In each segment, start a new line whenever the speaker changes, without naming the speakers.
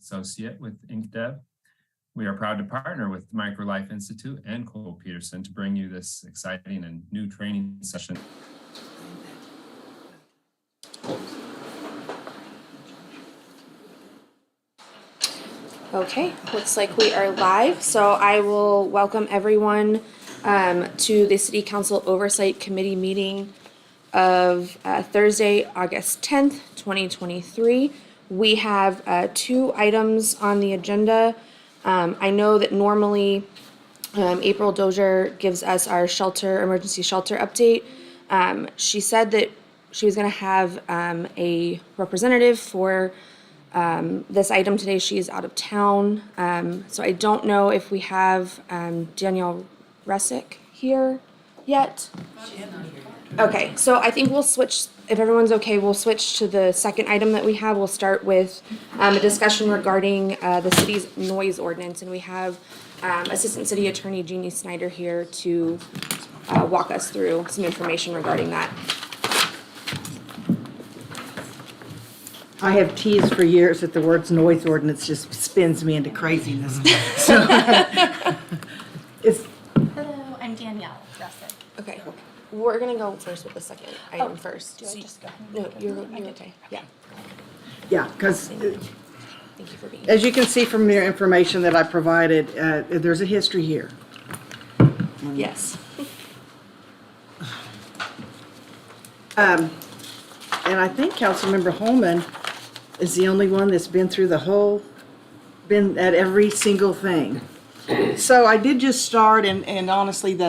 associate with IncDev. We are proud to partner with the MicroLife Institute and Cole Peterson to bring you this exciting and new training session.
Okay, looks like we are live, so I will welcome everyone to the City Council Oversight Committee meeting of Thursday, August 10th, 2023. We have 2 items on the agenda. I know that normally April Dozier gives us our emergency shelter update. She said that she was going to have a representative for this item today. She is out of town, so I don't know if we have Danielle Resick here yet. Okay, so I think we'll switch, if everyone's okay, we'll switch to the second item that we have. We'll start with a discussion regarding the city's noise ordinance, and we have Assistant City Attorney Jeannie Snyder here to walk us through some information regarding that.
I have teased for years that the words noise ordinance just spins me into craziness. So,
Hello, I'm Danielle Russick.
Okay, we're gonna go first with the second item first.
Do I just go ahead?
No, you're okay. Yeah,
yeah, because
thank you for being here.
as you can see from your information that I provided, there's a history here.
Yes.
And I think Councilmember Holman is the only one that's been through been at every single thing. So I did just start, and honestly,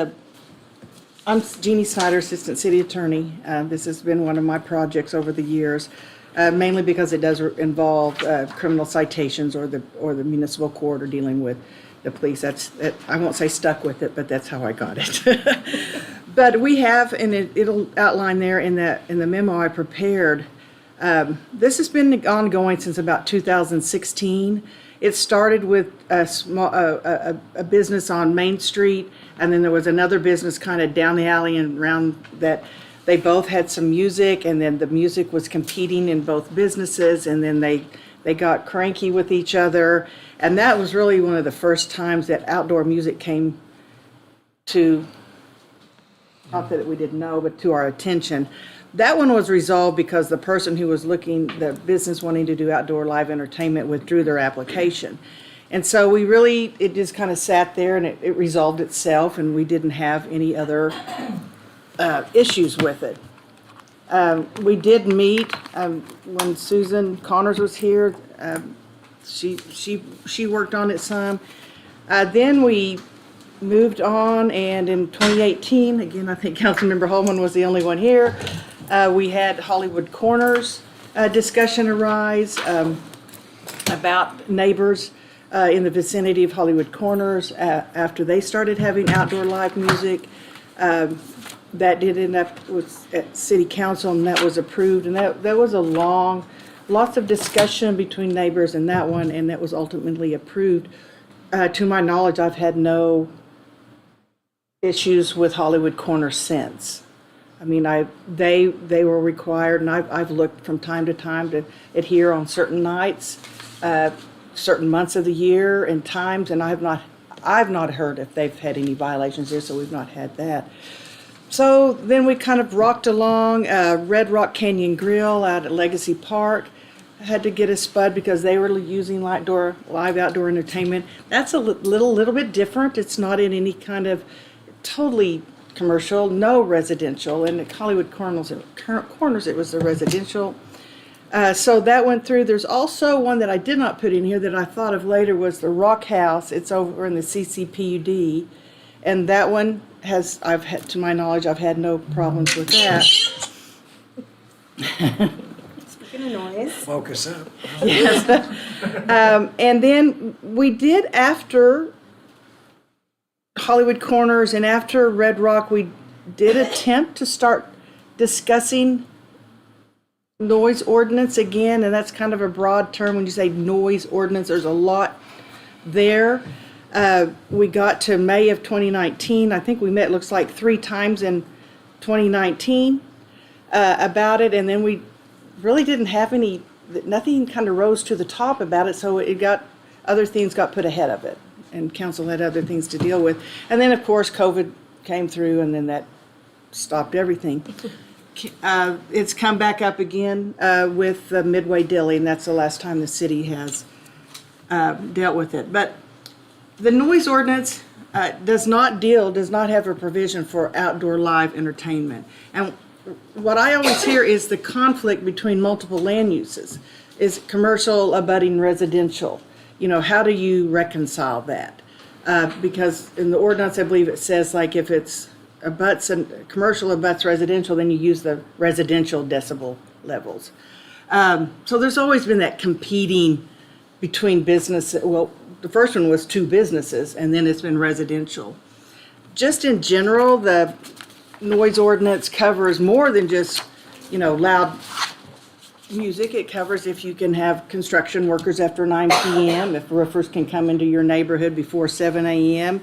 I'm Jeannie Snyder, Assistant City Attorney. This has been one of my projects over the years, mainly because it does involve criminal citations or the municipal court or dealing with the police. I won't say stuck with it, but that's how I got it. But we have, and it'll outline there in the memo I prepared. This has been ongoing since about 2016. It started with a business on Main Street, and then there was another business kind of down the alley and around that. They both had some music, and then the music was competing in both businesses, and then they got cranky with each other, and that was really one of the first times that outdoor music came to, not that we didn't know, but to our attention. That one was resolved because the person who was the business wanting to do outdoor live entertainment withdrew their application. And so it just kind of sat there, and it resolved itself, and we didn't have any other issues with it. We did meet when Susan Connors was here. She worked on it some. Then we moved on, and in 2018, again, I think Councilmember Holman was the only one here, we had Hollywood Corners discussion arise about neighbors in the vicinity of Hollywood Corners after they started having outdoor live music. That did end up at City Council, and that was approved, and that was lots of discussion between neighbors in that one, and that was ultimately approved. To my knowledge, I've had no issues with Hollywood Corners since. I mean, they were required, and I've looked from time to time to adhere on certain nights, certain months of the year and times, and I've not heard if they've had any violations there, so we've not had that. So then we kind of rocked along. Red Rock Canyon Grill out at Legacy Park had to get a spud because they were using live outdoor entertainment. That's a little bit different. It's not in any kind of totally commercial, no residential. And at Hollywood Corners, it was the residential. So that went through. There's also one that I did not put in here that I thought of later was the Rock House. It's over in the CCPUD. And that one to my knowledge, I've had no problems with that.
Speaking of noise.
Focus up.
Yes. And then we did, after Hollywood Corners and after Red Rock, we did attempt to start discussing noise ordinance again, and that's kind of a broad term. When you say noise ordinance, there's a lot there. We got to May of 2019. I think we met, looks like 3 times in 2019 about it, and then we really didn't have any nothing kind of rose to the top about it, so other things got put ahead of it, and council had other things to deal with. And then, of course, COVID came through, and then that stopped everything. It's come back up again with Midway Deli, and that's the last time the city has dealt with it. But the noise ordinance does not have a provision for outdoor live entertainment. And what I always hear is the conflict between multiple land uses. Is commercial abutting residential? How do you reconcile that? Because in the ordinance, I believe it says, like, if it's commercial abuts residential, then you use the residential decibel levels. So there's always been that competing between business. Well, the first one was two businesses, and then it's been residential. Just in general, the noise ordinance covers more than just, loud music. It covers if you can have construction workers after 9 p.m., if roofers can come into your neighborhood before 7 a.m.,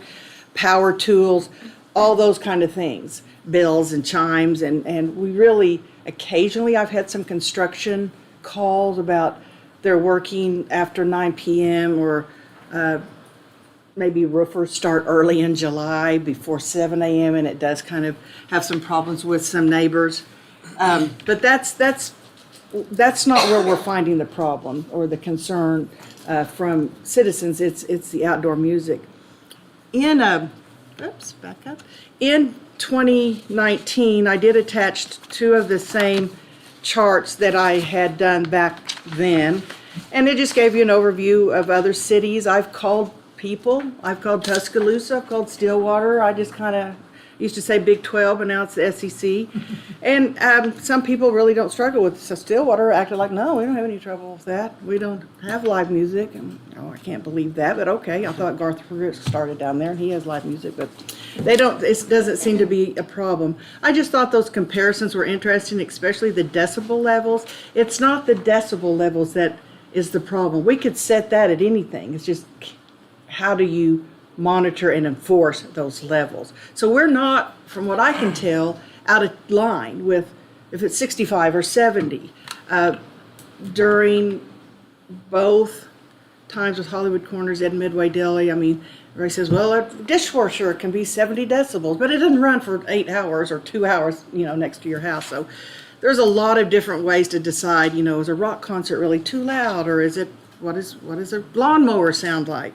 power tools, all those kind of things, bells and chimes. And we really, occasionally, I've had some construction calls about they're working after 9 p.m. or maybe roofers start early in July before 7 a.m. and it does kind of have some problems with some neighbors. But that's not where we're finding the problem or the concern from citizens. It's the outdoor music. In 2019, I did attach two of the same charts that I had done back then, and it just gave you an overview of other cities. I've called people. I've called Tuscaloosa. I've called Stillwater. I just kind of used to say Big 12, but now it's the SEC. And some people really don't struggle with it. So Stillwater acted like, no, we don't have any trouble with that. We don't have live music. And I can't believe that, but okay. I thought Garth Brooks started down there, and he has live music, but they don't. It doesn't seem to be a problem. I just thought those comparisons were interesting, especially the decibel levels. It's not the decibel levels that is the problem. We could set that at anything. It's just how do you monitor and enforce those levels. So we're not, from what I can tell, out of line with if it's 65 or 70. During both times with Hollywood Corners and Midway Deli, everybody says, well, a dishwasher can be 70 decibels, but it doesn't run for 8 hours or 2 hours, next to your house. So there's a lot of different ways to decide, is a rock concert really too loud, or what does a lawnmower sound like?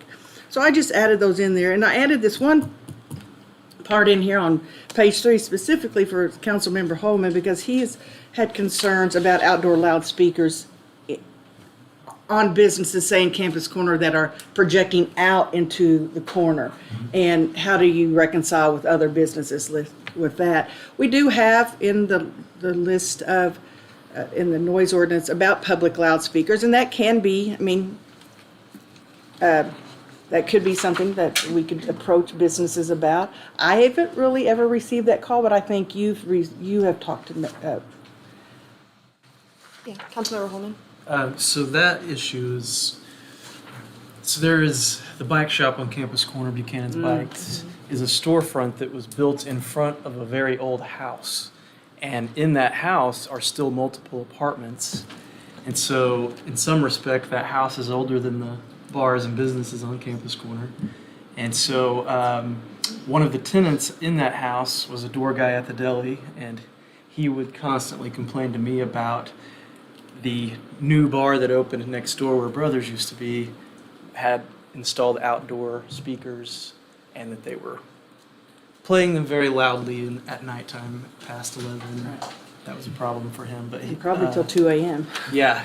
So I just added those in there, and I added this one part in here on page 3 specifically for Councilmember Holman because he's had concerns about outdoor loudspeakers on businesses, say in Campus Corner, that are projecting out into the corner. And how do you reconcile with other businesses with that? We do have in the list of, in the noise ordinance about public loudspeakers, and that can be, that could be something that we could approach businesses about. I haven't really ever received that call, but I think you have talked to Councilmember Holman.
So that issue is, there is the bike shop on Campus Corner, Buchanan's Bikes, is a storefront that was built in front of a very old house. And in that house are still multiple apartments. And so in some respect, that house is older than the bars and businesses on Campus Corner. And so one of the tenants in that house was a door guy at the deli, and he would constantly complain to me about the new bar that opened next door where Brothers used to be had installed outdoor speakers, and that they were playing them very loudly at nighttime past 11. That was a problem for him, but
Probably till 2 a.m.
Yeah.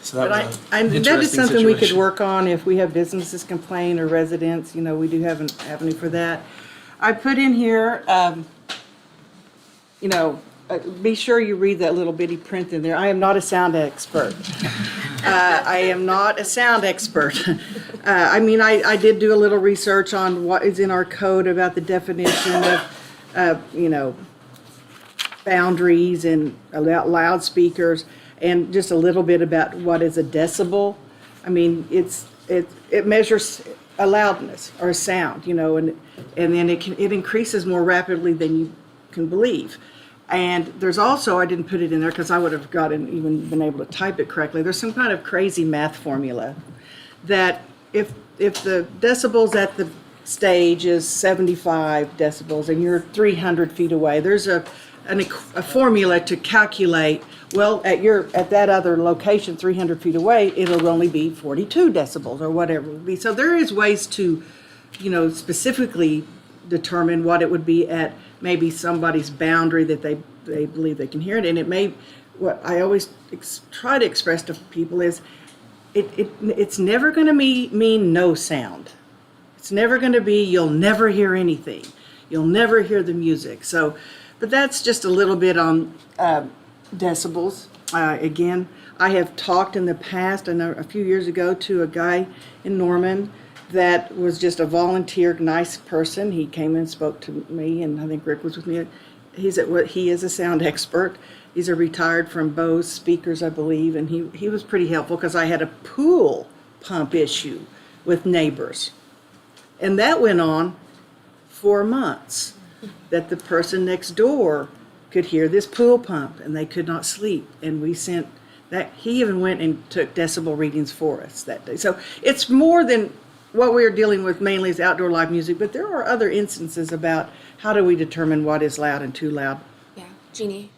So that
But
was
that is something we could work on if we have businesses complain or residents. We do have an avenue for that. I put in here, be sure you read that little bitty print in there. I am not a sound expert. I am not a sound expert. I did do a little research on what is in our code about the definition of, boundaries and about loudspeakers, and just a little bit about what is a decibel. It measures a loudness or a sound, and then it increases more rapidly than you can believe. And there's also, I didn't put it in there because I would have even been able to type it correctly. There's some kind of crazy math formula that if the decibels at the stage is 75 decibels and you're 300 feet away, there's a formula to calculate, well, at that other location 300 feet away, it'll only be 42 decibels or whatever it would be. So there is ways to, specifically determine what it would be at maybe somebody's boundary that they believe they can hear it. And what I always try to express to people is it's never going to mean no sound. It's never going to be you'll never hear anything. You'll never hear the music. So, but that's just a little bit on decibels. Again, I have talked in the past, I know a few years ago, to a guy in Norman that was just a volunteer, nice person. He came and spoke to me, and I think Rick was with me. He is a sound expert. He's a retired from Bose Speakers, I believe, and he was pretty helpful because I had a pool pump issue with neighbors. And that went on for months, that the person next door could hear this pool pump and they could not sleep. And we sent that, he even went and took decibel readings for us that day. So it's more than what we're dealing with mainly is outdoor live music, but there are other instances about how do we determine what is loud and too loud.
Yeah, Jeannie,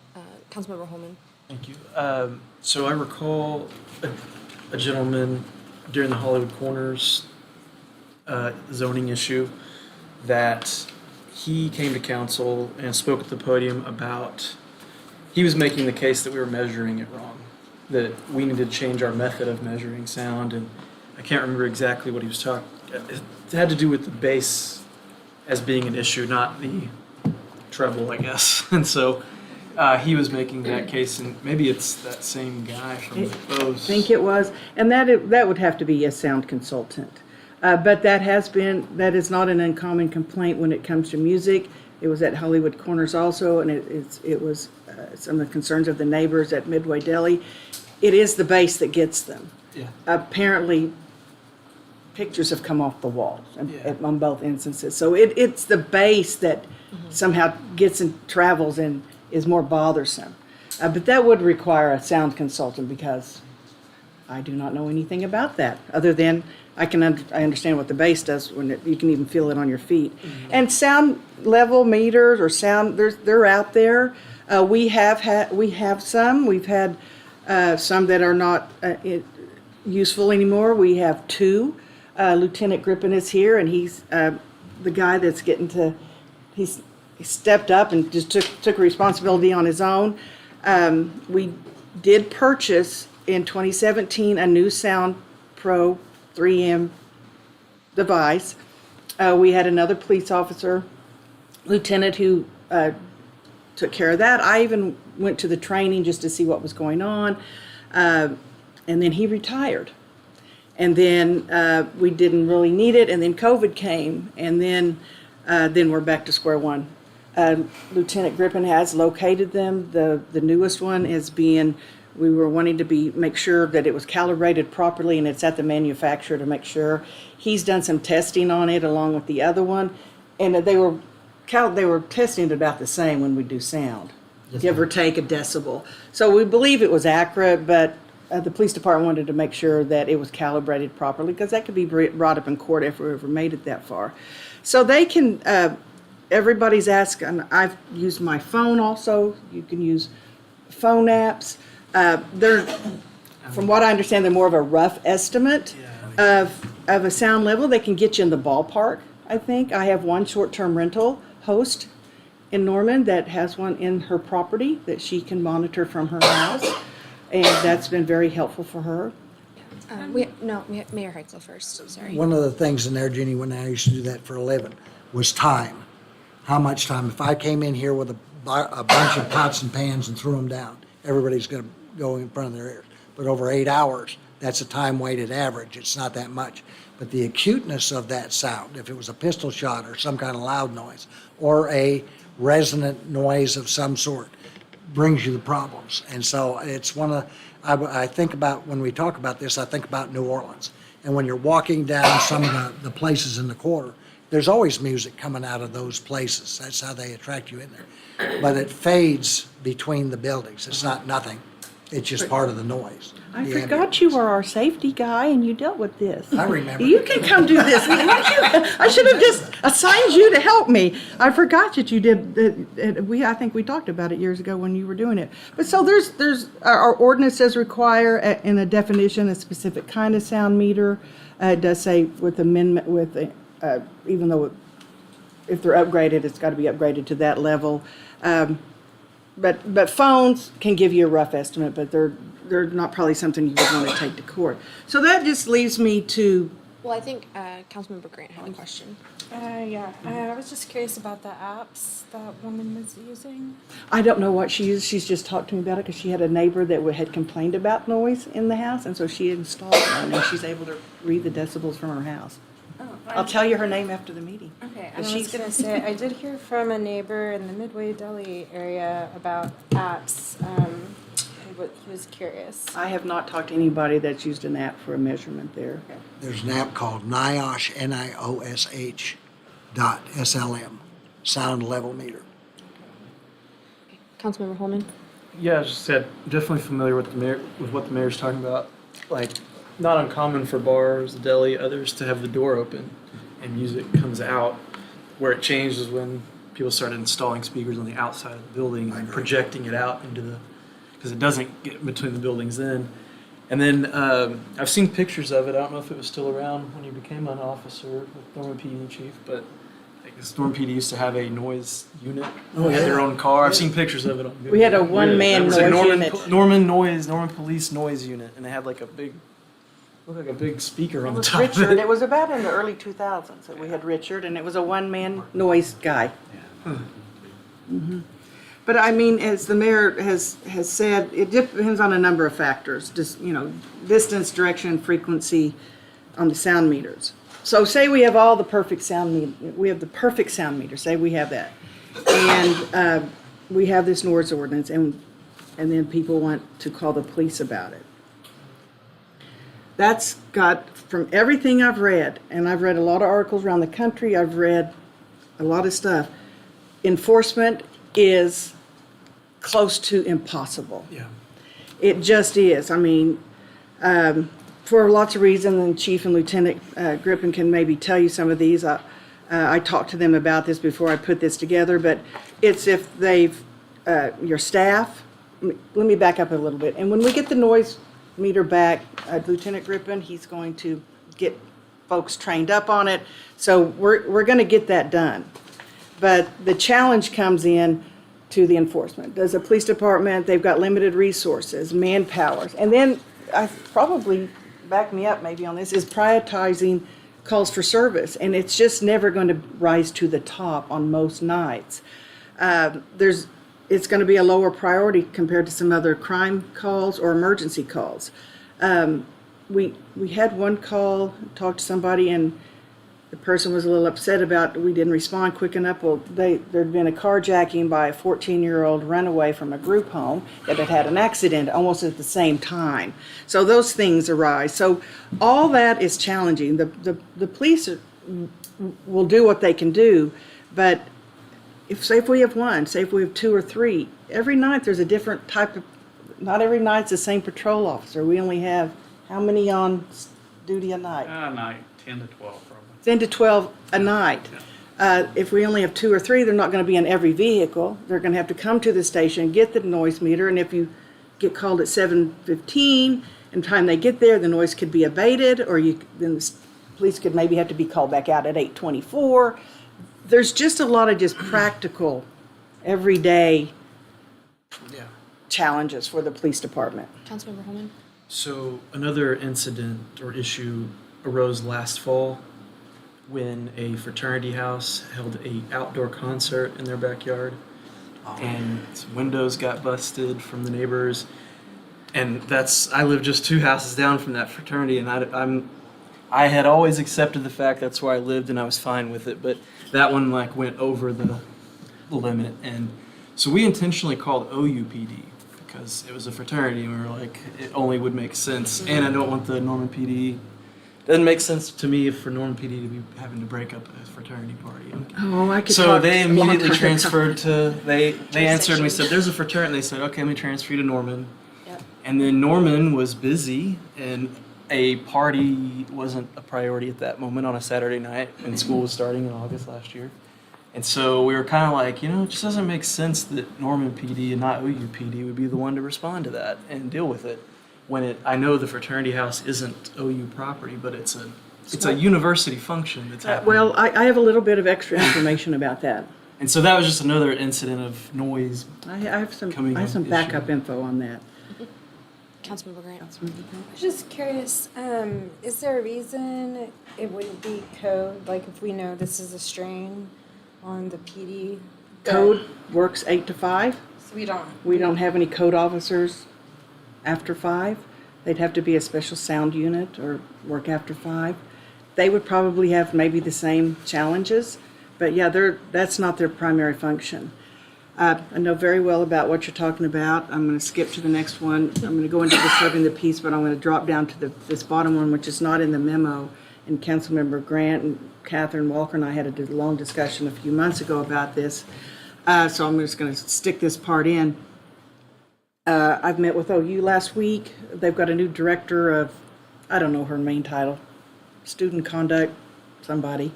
Councilmember Holman.
Thank you. So I recall a gentleman during the Hollywood Corners zoning issue that he came to council and spoke at the podium about, he was making the case that we were measuring it wrong, that we needed to change our method of measuring sound, and I can't remember exactly what he was talking. It had to do with the bass as being an issue, not the treble, I guess. And so he was making that case, and maybe it's that same guy from Bose.
I think it was, and that would have to be a sound consultant. But that is not an uncommon complaint when it comes to music. It was at Hollywood Corners also, and it was some of the concerns of the neighbors at Midway Deli. It is the bass that gets them.
Yeah.
Apparently, pictures have come off the walls on both instances. So it's the bass that somehow gets and travels and is more bothersome. But that would require a sound consultant because I do not know anything about that other than I understand what the bass does when you can even feel it on your feet. And sound level meters or sound, they're out there. We have some. We've had some that are not useful anymore. We have two. Lieutenant Griffin is here, and he's the guy that's he stepped up and just took responsibility on his own. We did purchase in 2017 a new Sound Pro 3M device. We had another police officer, lieutenant, who took care of that. I even went to the training just to see what was going on, and then he retired. And then we didn't really need it, and then COVID came, and then we're back to square one. Lieutenant Griffin has located them. The newest one is being, we were wanting to make sure that it was calibrated properly, and it's at the manufacturer to make sure. He's done some testing on it along with the other one, and they were testing it about the same when we do sound, give or take a decibel. So we believe it was accurate, but the police department wanted to make sure that it was calibrated properly because that could be brought up in court if we ever made it that far. So they can, everybody's asking, I've used my phone also. You can use phone apps. From what I understand, they're more of a rough estimate of a sound level. They can get you in the ballpark, I think. I have one short-term rental host in Norman that has one in her property that she can monitor from her house. And that's been very helpful for her.
Mayor Heitzel first, sorry.
One of the things in there, Jeannie, when I used to do that for a living, was time. How much time? If I came in here with a bunch of pots and pans and threw them down, everybody's going to go in front of their ears. But over 8 hours, that's a time-weighted average. It's not that much. But the acuteness of that sound, if it was a pistol shot or some kind of loud noise, or a resonant noise of some sort, brings you the problems. And so it's I think about, when we talk about this, I think about New Orleans. And when you're walking down some of the places in the quarter, there's always music coming out of those places. That's how they attract you in there. But it fades between the buildings. It's not nothing. It's just part of the noise.
I
the
forgot
ambience.
you were our safety guy and you dealt with this.
I remember.
You can come do this. I should have just assigned you to help me. I forgot that you did. I think we talked about it years ago when you were doing it. But so there's our ordinance does require in a definition a specific kind of sound meter. It does say with amendment even though if they're upgraded, it's got to be upgraded to that level. But phones can give you a rough estimate, but they're not probably something you would want to take to court. So that just leaves me to,
Well, I think Councilmember Grant had a question.
I was just curious about the apps that woman was using.
I don't know what she used. She's just talked to me about it because she had a neighbor that had complained about noise in the house, and so she installed one, and she's able to read the decibels from her house.
Oh,
I'll tell you her name after the meeting.
Okay,
But
I was gonna say, I did hear from a neighbor in the Midway Deli area about apps. He was curious.
I have not talked to anybody that's used an app for a measurement there.
There's an app called NIOSH, NIOSH .SLM, sound level meter.
Councilmember Holman?
Yeah, I just said, definitely familiar with what the mayor's talking about. Like, not uncommon for bars, the deli, others to have the door open and music comes out. Where it changed is when people started installing speakers on the outside of the building and projecting it out into because it doesn't get between the buildings then. And then I've seen pictures of it. I don't know if it was still around when you became an officer with Norman PD chief, but I guess Norman PD used to have a noise unit. They had their own car. I've seen pictures of it on Google.
We had a one-man
It was
noise
a
unit.
Norman police noise unit, and they had like looked like a big speaker on
It
the
was
top
Richard.
of it.
It was about in the early 2000s that we had Richard, and it was a one-man noise guy. Mhm. But I mean, as the mayor has said, it depends on a number of factors. Just, distance, direction, frequency on the sound meters. So say we have all the perfect sound meter. We have the perfect sound meter. Say we have that, and we have this noise ordinance, and then people want to call the police about it. That's got, from everything I've read, and I've read a lot of articles around the country, I've read a lot of stuff, enforcement is close to impossible.
Yeah.
It just is. I mean, for lots of reasons, and Chief and Lieutenant Griffin can maybe tell you some of these. I talked to them about this before I put this together, but it's if they've, your staff, let me back up a little bit. And when we get the noise meter back, Lieutenant Griffin, he's going to get folks trained up on it. So we're going to get that done. But the challenge comes in to the enforcement. Does the police department, they've got limited resources, manpowers. And then I probably, back me up maybe on this, is prioritizing calls for service. And it's just never going to rise to the top on most nights. It's going to be a lower priority compared to some other crime calls or emergency calls. We had one call, talked to somebody, and the person was a little upset about we didn't respond quick enough. Well, there'd been a carjacking by a 14-year-old runaway from a group home that had had an accident almost at the same time. So those things arise. So all that is challenging. The police will do what they can do, but if we have one, say if we have two or three, every night there's a different type of, not every night's the same patrol officer. We only have how many on duty a night?
Night, 10 to 12 probably.
10 to 12 a night. If we only have two or three, they're not going to be in every vehicle. They're going to have to come to the station, get the noise meter, and if you get called at 7:15, and the time they get there, the noise could be abated, or then the police could maybe have to be called back out at 8:24. There's just a lot of just practical, everyday challenges for the police department.
Councilmember Holman?
So another incident or issue arose last fall when a fraternity house held a outdoor concert in their backyard, and windows got busted from the neighbors. And I live just 2 houses down from that fraternity, and I had always accepted the fact that's where I lived, and I was fine with it. But that one went over the limit, and so we intentionally called OUPD because it was a fraternity, and we were like, it only would make sense. And I don't want the Norman PD Doesn't make sense to me for Norman PD to be having to break up a fraternity party.
Oh, I could
So
talk
they
a long
immediately
time.
transferred to, they answered and we said, there's a fraternity. They said, okay, let me transfer you to Norman.
Yep.
And then Norman was busy and a party wasn't a priority at that moment on a Saturday night when school was starting in August last year. And so we were kind of like, it just doesn't make sense that Norman PD and not OU PD would be the one to respond to that and deal with it. When I know the fraternity house isn't OU property, but it's a university function that's happening.
Well, I have a little bit of extra information about that.
And so that was just another incident of noise.
I have some
Coming up
backup
issue.
info on that.
Councilmember Grant.
I was just curious, is there a reason it wouldn't be code, like if we know this is a strain on the PD?
Code works 8 to 5.
So we don't.
We don't have any code officers after 5. They'd have to be a special sound unit or work after 5. They would probably have maybe the same challenges, but yeah, that's not their primary function. I know very well about what you're talking about. I'm going to skip to the next one. I'm going to go into disturbing the peace, but I'm going to drop down to this bottom one, which is not in the memo. And Councilmember Grant and Catherine Walker and I had a long discussion a few months ago about this. So I'm just going to stick this part in. I've met with OU last week. They've got a new director of, I don't know her main title, student conduct, somebody.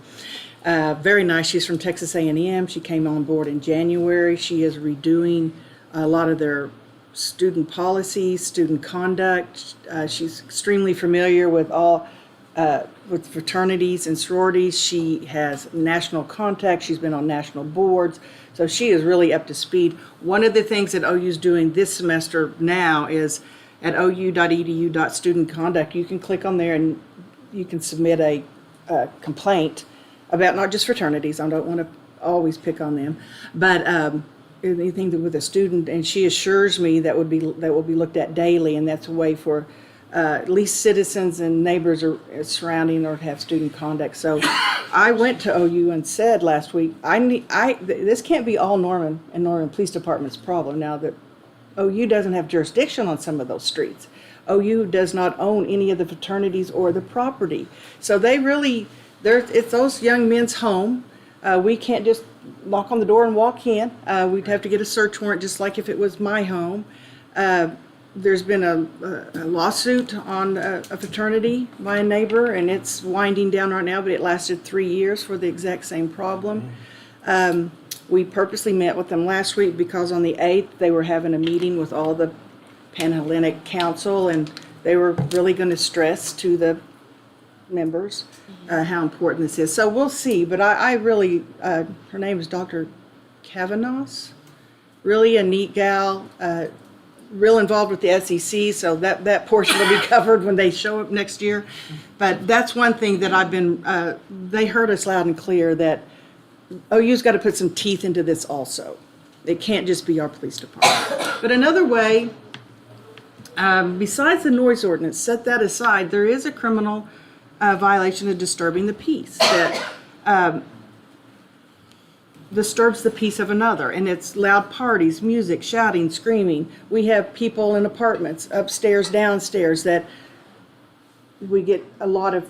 Very nice. She's from Texas A&M. She came on board in January. She is redoing a lot of their student policies, student conduct. She's extremely familiar with all with fraternities and sororities. She has national contacts. She's been on national boards. So she is really up to speed. One of the things that OU is doing this semester now is at ou.edu.studentconduct, you can click on there and you can submit a complaint about not just fraternities. I don't want to always pick on them, but anything that with a student. And she assures me that will be looked at daily, and that's a way for at least citizens and neighbors are surrounding or have student conduct. So I went to OU and said last week, this can't be all Norman and Norman Police Department's problem. Now that OU doesn't have jurisdiction on some of those streets. OU does not own any of the fraternities or the property. So it's those young men's home. We can't just knock on the door and walk in. We'd have to get a search warrant just like if it was my home. There's been a lawsuit on a fraternity by a neighbor, and it's winding down right now, but it lasted 3 years for the exact same problem. We purposely met with them last week because on the 8th, they were having a meeting with all the Panhellenic Council, and they were really going to stress to the members how important this is. So we'll see, but I really, her name is Dr. Kavanaugh, really a neat gal, real involved with the SEC, so that portion will be covered when they show up next year. But that's one thing that I've been, they heard us loud and clear that OU's got to put some teeth into this also. It can't just be our police department. But another way, besides the noise ordinance, set that aside, there is a criminal violation of disturbing the peace that disturbs the peace of another, and it's loud parties, music, shouting, screaming. We have people in apartments upstairs, downstairs that we get a lot of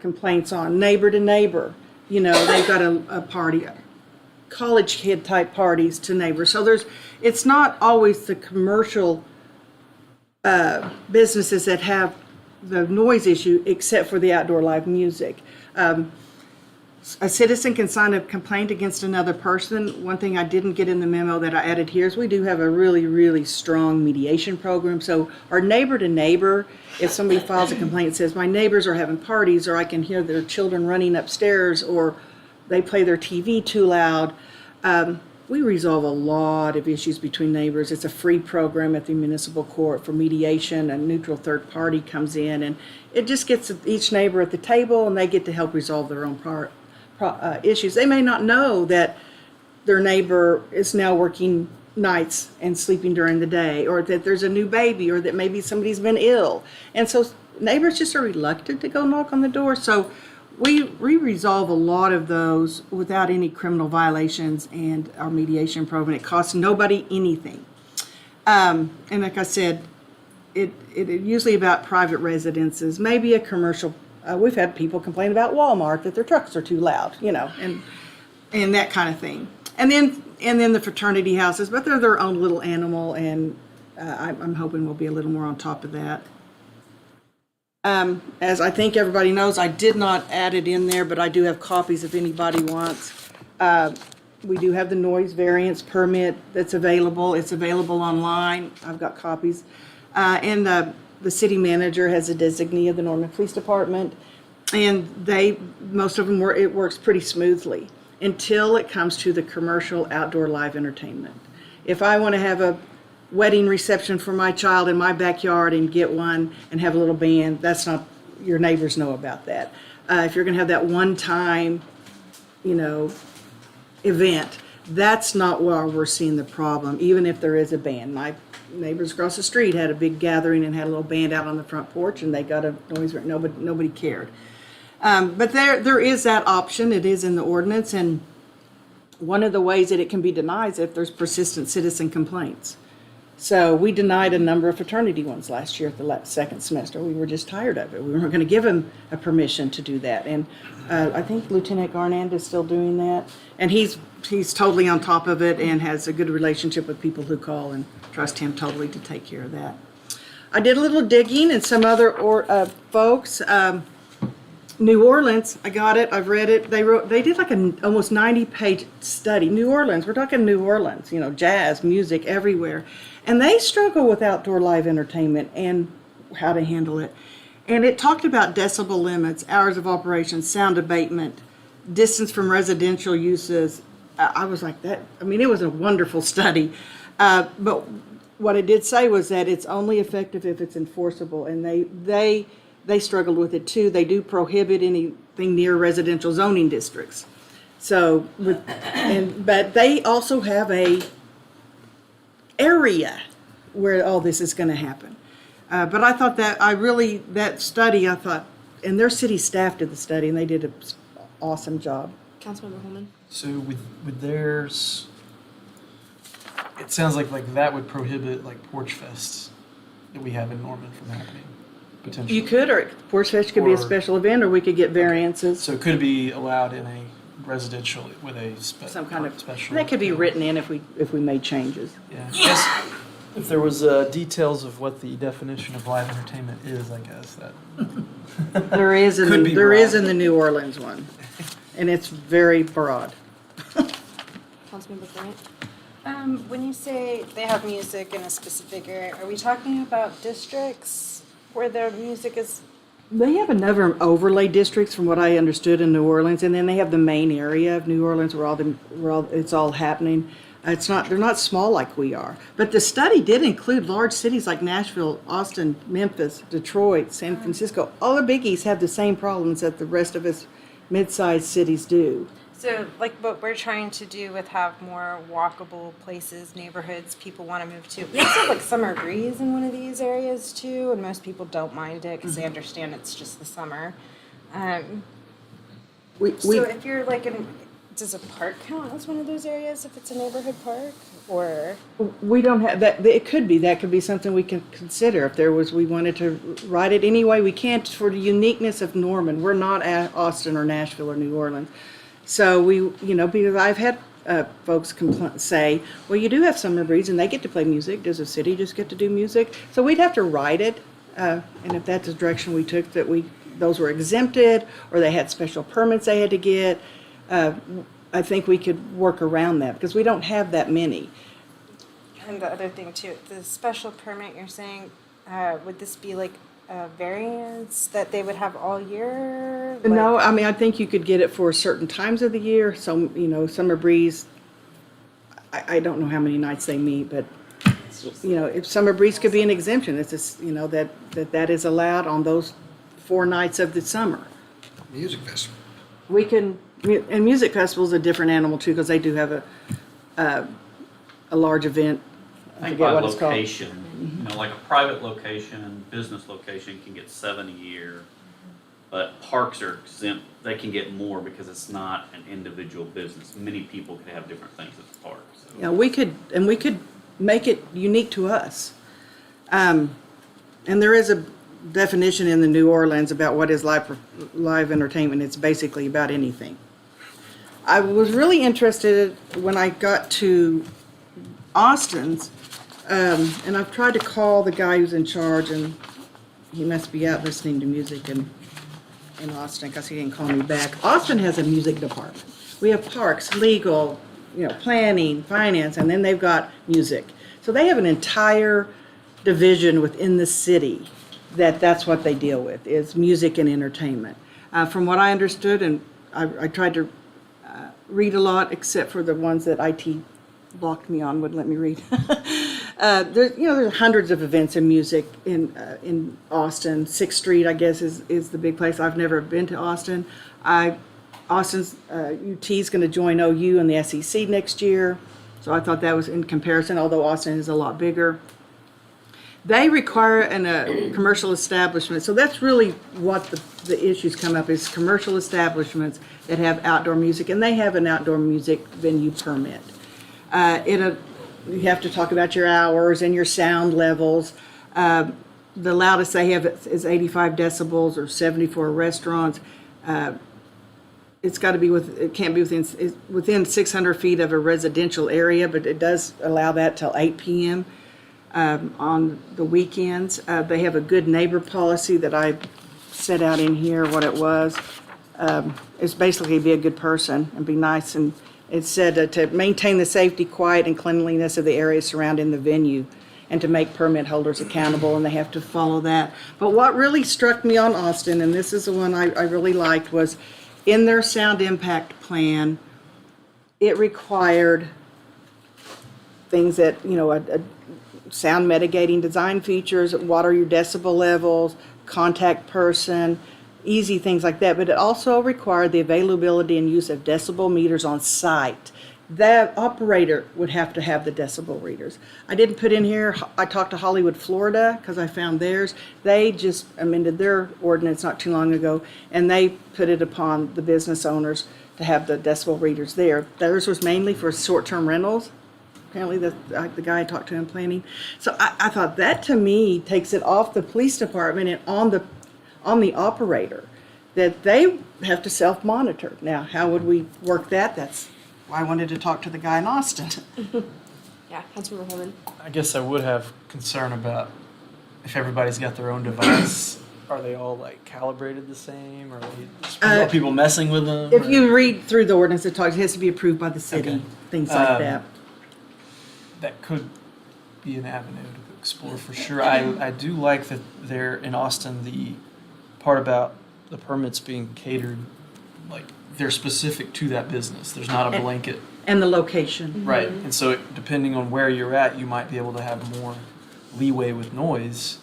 complaints on. Neighbor to neighbor, they've got a party, college kid type parties to neighbors. So it's not always the commercial businesses that have the noise issue, except for the outdoor live music. A citizen can sign a complaint against another person. One thing I didn't get in the memo that I added here is we do have a really, really strong mediation program. So our neighbor to neighbor, if somebody files a complaint and says, my neighbors are having parties, or I can hear their children running upstairs, or they play their TV too loud, we resolve a lot of issues between neighbors. It's a free program at the municipal court for mediation. A neutral third party comes in, and it just gets each neighbor at the table, and they get to help resolve their own issues. They may not know that their neighbor is now working nights and sleeping during the day, or that there's a new baby, or that maybe somebody's been ill. And so neighbors just are reluctant to go knock on the door. So we resolve a lot of those without any criminal violations, and our mediation program, it costs nobody anything. And like I said, it usually about private residences, maybe a commercial We've had people complain about Walmart that their trucks are too loud, and that kind of thing. And then the fraternity houses, but they're their own little animal, and I'm hoping we'll be a little more on top of that. As I think everybody knows, I did not add it in there, but I do have copies if anybody wants. We do have the noise variance permit that's available. It's available online. I've got copies. And the city manager has a designee of the Norman Police Department. And most of them it works pretty smoothly until it comes to the commercial outdoor live entertainment. If I want to have a wedding reception for my child in my backyard and get one and have a little band, that's not, your neighbors know about that. If you're going to have that one time, event, that's not where we're seeing the problem, even if there is a band. My neighbors across the street had a big gathering and had a little band out on the front porch, and they got a noise, nobody cared. But there is that option. It is in the ordinance, and one of the ways that it can be denied is if there's persistent citizen complaints. So we denied a number of fraternity ones last year at the second semester. We were just tired of it. We weren't going to give them a permission to do that. And I think Lieutenant Garnand is still doing that. And he's totally on top of it and has a good relationship with people who call and trust him totally to take care of that. I did a little digging, and some other folks. New Orleans, I got it, I've read it. They did like an almost 90-page study. New Orleans, we're talking New Orleans, jazz, music everywhere. And they struggle with outdoor live entertainment and how to handle it. And it talked about decibel limits, hours of operation, sound abatement, distance from residential uses. I was like that. I mean, it was a wonderful study. But what it did say was that it's only effective if it's enforceable. And they struggled with it too. They do prohibit anything near residential zoning districts. So, but they also have a area where all this is going to happen. But I thought that study, and their city staff did the study, and they did an awesome job.
Councilmember Holman?
So with theirs, it sounds like that would prohibit like Porch Fests that we have in Norman from happening, potentially.
You could, or Porch Fest could be a
Or-
special event, or we could get variances.
So it could be allowed in a residential with a
Some kind of
special.
that could be written in if we made changes.
Yeah. I guess if there was details of what the definition of live entertainment is, I guess that.
There is
Could be
in
broad.
the New Orleans one, and it's very broad.
Councilmember Grant?
When you say they have music in a specific area, are we talking about districts where their music is?
They have a number of overlay districts, from what I understood, in New Orleans, and then they have the main area of New Orleans where it's all happening. They're not small like we are, but the study did include large cities like Nashville, Austin, Memphis, Detroit, San Francisco. All the biggies have the same problems that the rest of us mid-sized cities do.
So, like what we're trying to do with have more walkable places, neighborhoods people want to move to. We also have like Summer Breeze in one of these areas too, and most people don't mind it because they understand it's just the summer. So if you're like does a park count as one of those areas if it's a neighborhood park, or?
We don't have that. That could be something we can consider if we wanted to write it anyway. We can't, for the uniqueness of Norman. We're not at Austin or Nashville or New Orleans. So because I've had folks say, well, you do have Summer Breeze and they get to play music. Does the city just get to do music? So we'd have to write it. And if that's the direction we took, that those were exempted or they had special permits they had to get, I think we could work around that because we don't have that many.
And the other thing too, the special permit you're saying, would this be like a variance that they would have all year?
No, I mean, I think you could get it for certain times of the year. So, Summer Breeze, I don't know how many nights they meet, but, if Summer Breeze could be an exemption, it's just, that is allowed on those 4 nights of the summer.
Music festival.
We can, and music festival's a different animal too, because they do have a large event.
I think
forget
by
what it's called.
location, like a private location, business location can get 7 a year, but parks are exempt, they can get more because it's not an individual business. Many people could have different things at the park, so.
Yeah, we could make it unique to us. And there is definition in the New Orleans about what is live entertainment. It's basically about anything. I was really interested when I got to Austin's, and I've tried to call the guy who's in charge, and he must be out listening to music in Austin because he didn't call me back. Austin has a music department. We have parks, legal, planning, finance, and then they've got music. So they have an entire division within the city that's what they deal with, is music and entertainment. From what I understood, and I tried to read a lot, except for the ones that IT blocked me on, wouldn't let me read. There's hundreds of events in music in Austin. 6th Street, I guess, is the big place. I've never been to Austin. Austin's UT is going to join OU in the SEC next year, so I thought that was in comparison, although Austin is a lot bigger. They require a commercial establishment, so that's really what the issues come up, is commercial establishments that have outdoor music, and they have an outdoor music venue permit. You have to talk about your hours and your sound levels. The loudest they have is 85 decibels or 70 for restaurants. It can't be within 600 feet of a residential area, but it does allow that till 8 p.m. On the weekends. They have a good neighbor policy that I set out in here what it was. It's basically be a good person and be nice, and it said to maintain the safety, quiet, and cleanliness of the area surrounding the venue, and to make permit holders accountable, and they have to follow that. But what really struck me on Austin, and this is the one I really liked, was in their sound impact plan, it required things that, sound mitigating design features, what are your decibel levels, contact person, easy things like that. But it also required the availability and use of decibel meters on site. The operator would have to have the decibel readers. I didn't put in here, I talked to Hollywood, Florida, because I found theirs. They just amended their ordinance not too long ago, and they put it upon the business owners to have the decibel readers there. Theirs was mainly for short-term rentals. Apparently the guy I talked to in planning. So I thought that, to me, takes it off the police department and on the operator, that they have to self-monitor. Now, how would we work that? That's why I wanted to talk to the guy in Austin.
Yeah, Councilmember Holman.
I guess I would have concern about if everybody's got their own device. Are they all like calibrated the same? Or are people messing with them?
If you read through the ordinance, it has to be approved by the city,
Okay.
things like that.
That could be an avenue to explore for sure. I do like that they're in Austin, the part about the permits being catered, like they're specific to that business. There's not a blanket.
And the location.
Right. And so depending on where you're at, you might be able to have more leeway with noise,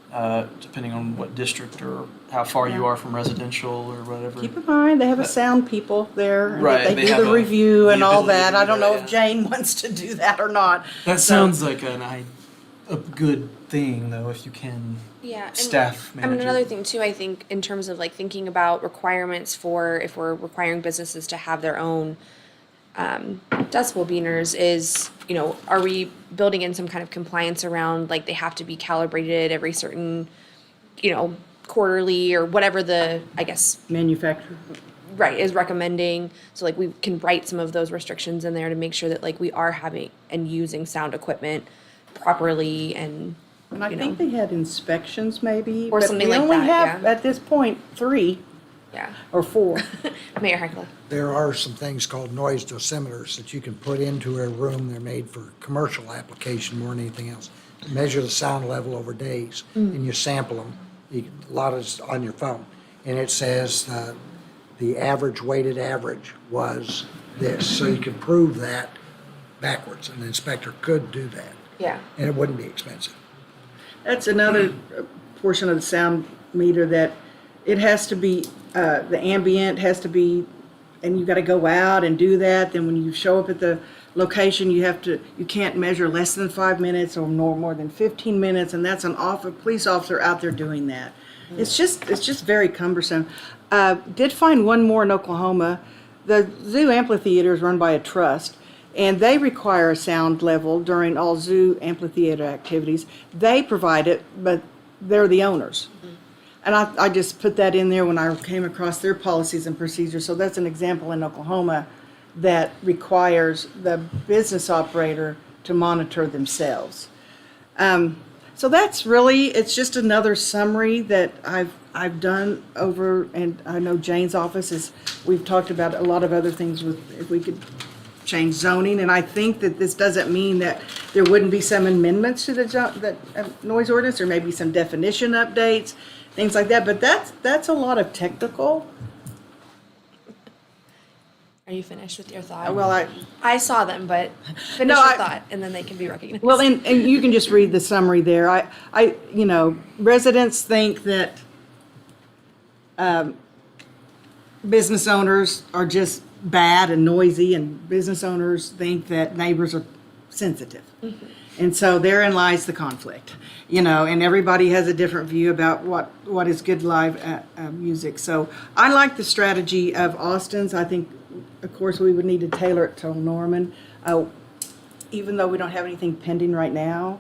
depending on what district or how far you are from residential or whatever.
Keep in mind, they have a sound people there. And
Right,
They
they
do
have
the review
the
and all
ability to
that.
do
I don't know
that,
if Jane wants to do that or not.
That sounds like a good thing, though, if you can
Yeah. And,
staff manage it.
another thing too, I think, in terms of like thinking about requirements for if we're requiring businesses to have their own decibel beaners is, are we building in some kind of compliance around, like, they have to be calibrated every certain, quarterly or whatever the, I guess,
Manufacturer.
right, is recommending. So like we can write some of those restrictions in there to make sure that like we are having and using sound equipment properly and,
And I think they had inspections maybe.
Or something like
But we only
that,
have,
yeah.
at this point, 3
yeah.
or 4.
Mayor Heckler.
There are some things called noise dosimeters that you can put into a room. They're made for commercial application more than anything else. Measure the sound level over days, and you sample them. A lot is on your phone, and it says the average weighted average was this. So you can prove that backwards. An inspector could do that,
Yeah.
and it wouldn't be expensive.
That's another portion of the sound meter, that it has to be, the ambient has to be, and you gotta go out and do that. Then when you show up at the location, you can't measure less than 5 minutes or no more than 15 minutes, and that's a police officer out there doing that. It's just very cumbersome. Did find one more in Oklahoma. The zoo amphitheater is run by a trust, and they require a sound level during all zoo amphitheater activities. They provide it, but they're the owners. And I just put that in there when I came across their policies and procedures. So that's an example in Oklahoma that requires the business operator to monitor themselves. So that's really, it's just another summary that I've done over, and I know Jane's office is, we've talked about a lot of other things with, if we could change zoning, and I think that this doesn't mean that there wouldn't be some amendments to the noise ordinance, or maybe some definition updates, things like that, but that's a lot of technical.
Are you finished with your thought?
Well,
I saw them, but finish
No,
your
I-
thought, and then they can be recognized.
well, and you can just read the summary there. You know, residents think that business owners are just bad and noisy, and business owners think that neighbors are sensitive. And so therein lies the conflict, you know, and everybody has a different view about what is good live music. So I like the strategy of Austin's. I think, of course, we would need to tailor it to Norman. Even though we don't have anything pending right now,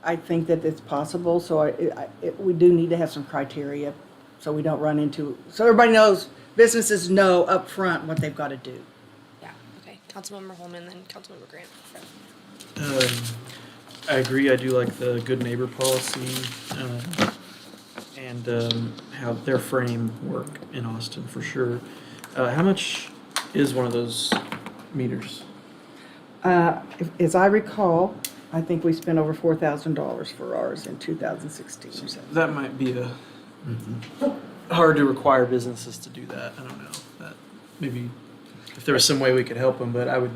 I think that it's possible. So we do need to have some criteria so we don't run into, so everybody knows, businesses know up front what they've got to do.
Yeah, okay. Councilmember Holman, then Councilmember Grant.
I agree. I do like the good neighbor policy and how their framework in Austin for sure. How much is one of those meters?
As I recall, I think we spent over $4,000 for ours in 2016 or so.
That might be a hard to require businesses to do that. I don't know. That maybe if there was some way we could help them, but I would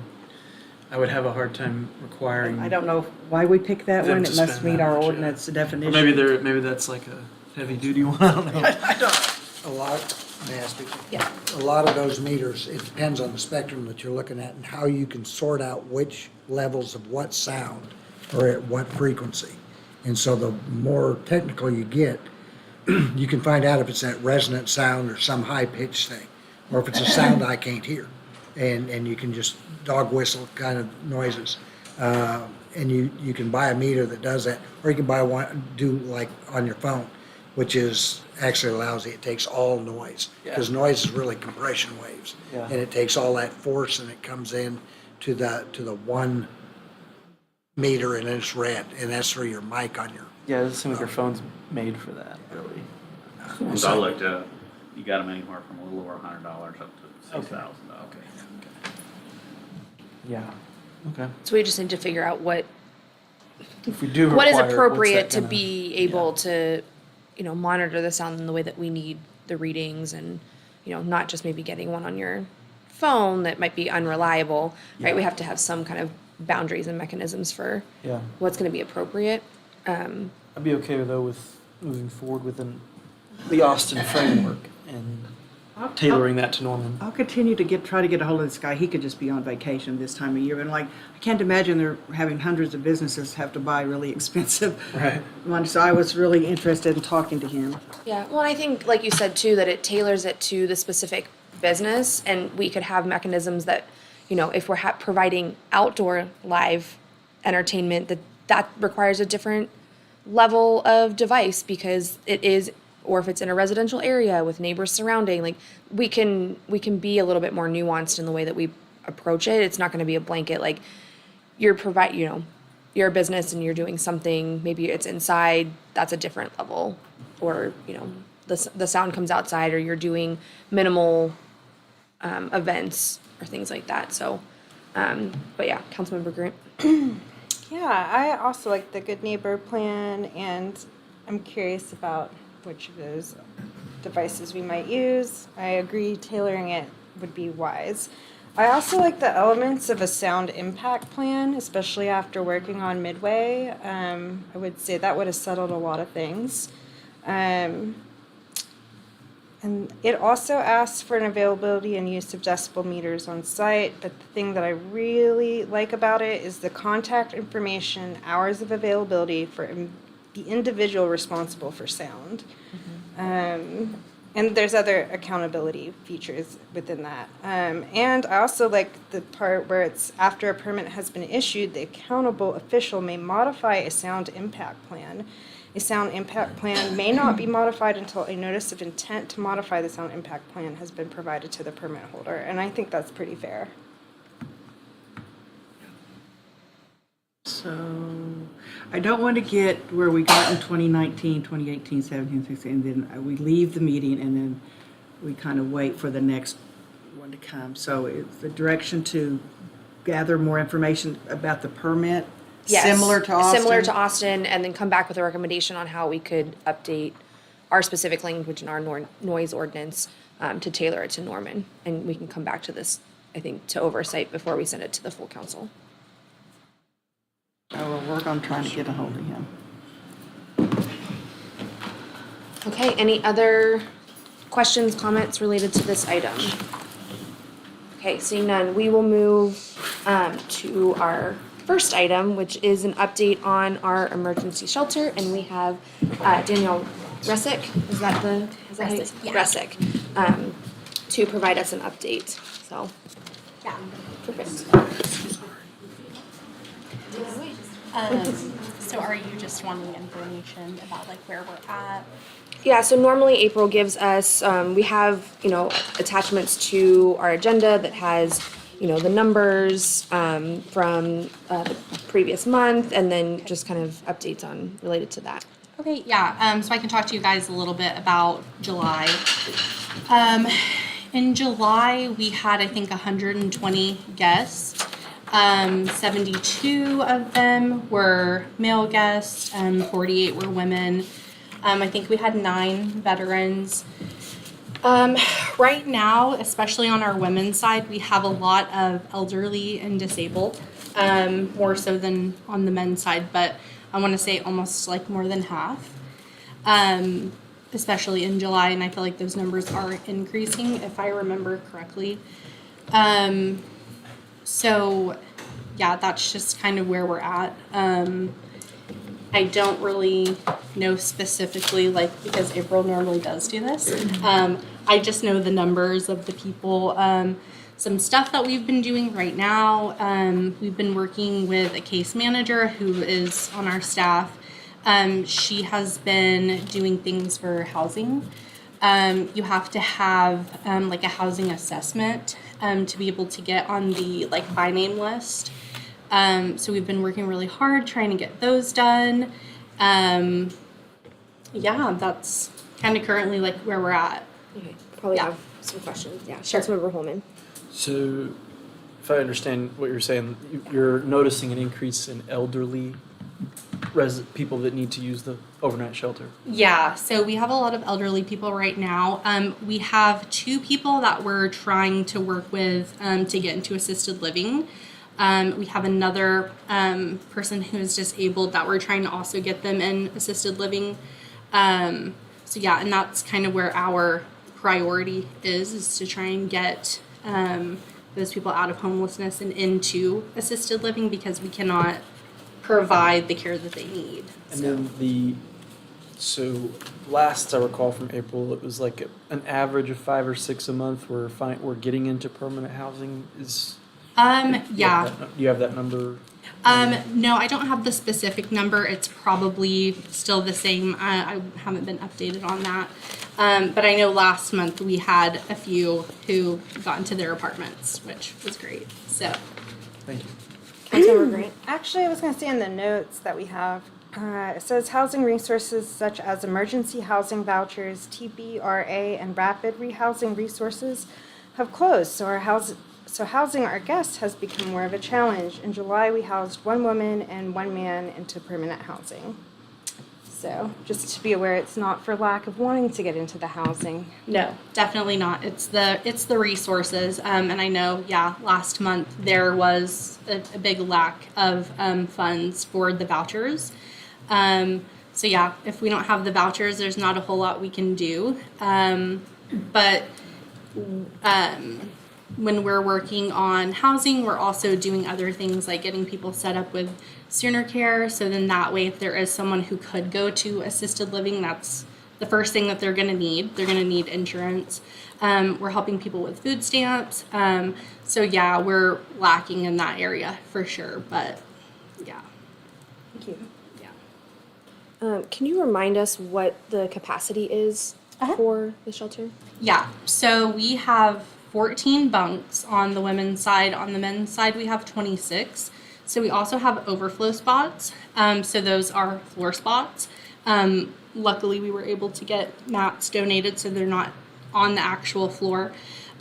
have a hard time requiring.
I don't know why we picked that
Them
one.
to
It must
spend
meet
that
our
much, yeah.
ordinance definition.
Or maybe that's like a heavy duty one. I don't know.
A lot, may I speak?
Yeah.
A lot of those meters, it depends on the spectrum that you're looking at and how you can sort out which levels of what sound or at what frequency. And so the more technical you get, you can find out if it's that resonant sound or some high-pitched thing, or if it's a sound I can't hear. And you can just dog whistle kind of noises. And you can buy a meter that does that, or you can buy one, do like on your phone, which is actually lousy. It takes all noise, because noise is really compression waves.
Yeah.
And it takes all that force and it comes in to the one meter, and it's red, and that's through your mic on your.
Yeah, it doesn't seem like your phone's made for that, really.
So I looked up, you got them anywhere from a little over $100 up to $6,000.
Yeah. Okay.
So we just need to figure out what
If we do
is
require it,
appropriate
what's
to
that
be able to, monitor the sound in the way that we need the readings, and, not just maybe getting one on your phone that might be unreliable, right? We have to have some kind of boundaries and mechanisms for
Yeah.
what's going to be appropriate.
I'd be okay though with moving forward within the Austin framework and tailoring that to Norman.
I'll continue to try to get a hold of this guy. He could just be on vacation this time of year. And I can't imagine they're having hundreds of businesses have to buy really expensive
Right.
ones. So I was really interested in talking to him.
Yeah, well, and I think, like you said too, that it tailors it to the specific business, and we could have mechanisms that, if we're providing outdoor live entertainment, that requires a different level of device, because it is, or if it's in a residential area with neighbors surrounding, like we can be a little bit more nuanced in the way that we approach it. It's not going to be a blanket, like you're a business and you're doing something, maybe it's inside, that's a different level, or the sound comes outside, or you're doing minimal events or things like that. So but yeah, Councilmember Grant.
Yeah, I also like the Good Neighbor plan, and I'm curious about which of those devices we might use. I agree tailoring it would be wise. I also like the elements of a sound impact plan, especially after working on Midway. I would say that would have settled a lot of things. And it also asks for an availability and use of decibel meters on site, but the thing that I really like about it is the contact information, hours of availability for the individual responsible for sound. And there's other accountability features within that. And I also like the part where it's after a permit has been issued, the accountable official may modify a sound impact plan. A sound impact plan may not be modified until a notice of intent to modify the sound impact plan has been provided to the permit holder, and I think that's pretty fair.
So I don't want to get where we got in 2019, 2018, 17, 16, and then we leave the meeting and then we kind of wait for the next one to come. So it's the direction to gather more information about the permit,
Yes,
similar to Austin?
Similar to Austin, and then come back with a recommendation on how we could update our specific language in our noise ordinance to tailor it to Norman. And we can come back to this, I think, to oversight before we send it to the full council.
I will work on trying to get a hold of him.
Okay, any other questions, comments related to this item? Okay, seeing none, we will move to our first item, which is an update on our emergency shelter, and we have Danielle Resick, is that how you say it? Resick, to provide us an update, so.
Yeah.
Perfect.
So are you just wanting information about like where we're at?
Yeah, so normally April gives us, we have, attachments to our agenda that has, the numbers from the previous month, and then just kind of updates on related to that.
Okay, yeah, so I can talk to you guys a little bit about July. In July, we had, I think, 120 guests. 72 of them were male guests, 48 were women. I think we had 9 veterans. Right now, especially on our women's side, we have a lot of elderly and disabled, more so than on the men's side, but I want to say almost like more than half, especially in July, and I feel like those numbers are increasing if I remember correctly. So yeah, that's just kind of where we're at. I don't really know specifically, like, because April normally does do this. I just know the numbers of the people. Some stuff that we've been doing right now, we've been working with a case manager who is on our staff. She has been doing things for housing. You have to have like a housing assessment to be able to get on the like by name list. So we've been working really hard trying to get those done. Yeah, that's kind of currently like where we're at.
Okay, probably
Yeah.
have some questions, yeah.
Sure.
Councilmember Holman.
So, if I understand what you're saying, you're noticing an increase in elderly people that need to use the overnight shelter.
Yeah, so we have a lot of elderly people right now. We have 2 people that we're trying to work with to get into assisted living. We have another person who is disabled that we're trying to also get them in assisted living. So yeah, and that's kind of where our priority is to try and get those people out of homelessness and into assisted living, because we cannot provide the care that they need.
And then so last I recall from April, it was like an average of 5 or 6 a month. We're getting into permanent housing.
Yeah.
Do you have that number?
No, I don't have the specific number. It's probably still the same. I haven't been updated on that. But I know last month we had a few who got into their apartments, which was great. So,
Thank you.
Councilmember Grant.
Actually, I was going to say in the notes that we have, it says housing resources such as emergency housing vouchers, TBRA, and rapid rehousing resources have closed. So housing our guests has become more of a challenge. In July, we housed 1 woman and 1 man into permanent housing. So just to be aware, it's not for lack of wanting to get into the housing.
no, definitely not. It's the resources. And I know, yeah, last month there was a big lack of funds for the vouchers. So yeah, if we don't have the vouchers, there's not a whole lot we can do. But when we're working on housing, we're also doing other things like getting people set up with sooner care. So then that way, if there is someone who could go to assisted living, that's the first thing that they're going to need. They're going to need insurance. We're helping people with food stamps. So yeah, we're lacking in that area for sure. But yeah.
Thank you.
Yeah.
Can you remind us what the capacity is for the shelter?
Yeah, so we have 14 bunks on the women's side. On the men's side, we have 26. So we also have overflow spots. So those are floor spots. Luckily, we were able to get mats donated so they're not on the actual floor.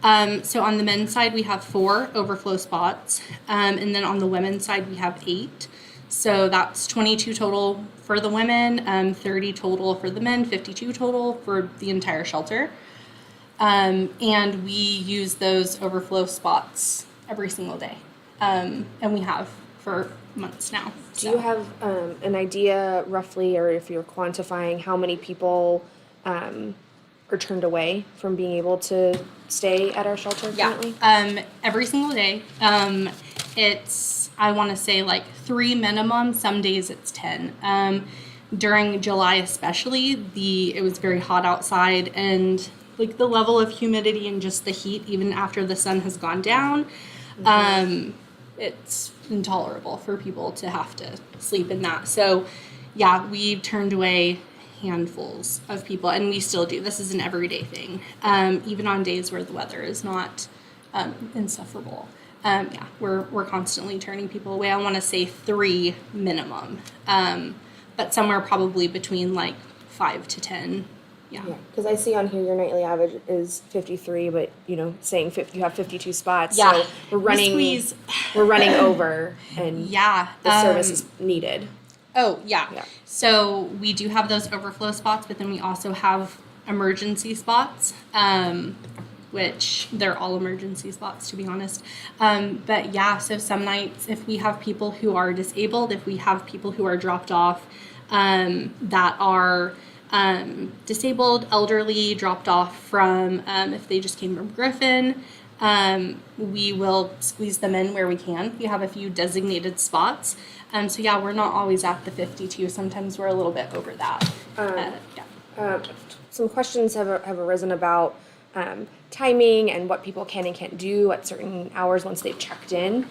So on the men's side, we have 4 overflow spots. And then on the women's side, we have 8. So that's 22 total for the women, 30 total for the men, 52 total for the entire shelter. And we use those overflow spots every single day. And we have for months now.
Do you have an idea roughly, or if you're quantifying how many people are turned away from being able to stay at our shelter currently?
Every single day. It's, I want to say like 3 minimum. Some days it's 10. During July especially, it was very hot outside, and like the level of humidity and just the heat, even after the sun has gone down, it's intolerable for people to have to sleep in that. So yeah, we turned away handfuls of people, and we still do. This is an everyday thing, even on days where the weather is not insufferable. Yeah, we're constantly turning people away. I want to say 3 minimum, but somewhere probably between like 5 to 10. Yeah.
Because I see on here your nightly average is 53, but saying you have 52 spots.
Yeah.
So we're running over, and
Yeah.
the service is needed.
Oh, yeah.
Yeah.
So we do have those overflow spots, but then we also have emergency spots, which they're all emergency spots, to be honest. But yeah, so some nights, if we have people who are disabled, if we have people who are dropped off that are disabled, elderly, dropped off from, if they just came from Griffin, we will squeeze them in where we can. We have a few designated spots. So yeah, we're not always at the 52. Sometimes we're a little bit over that.
Some questions have arisen about timing and what people can and can't do at certain hours once they've checked in.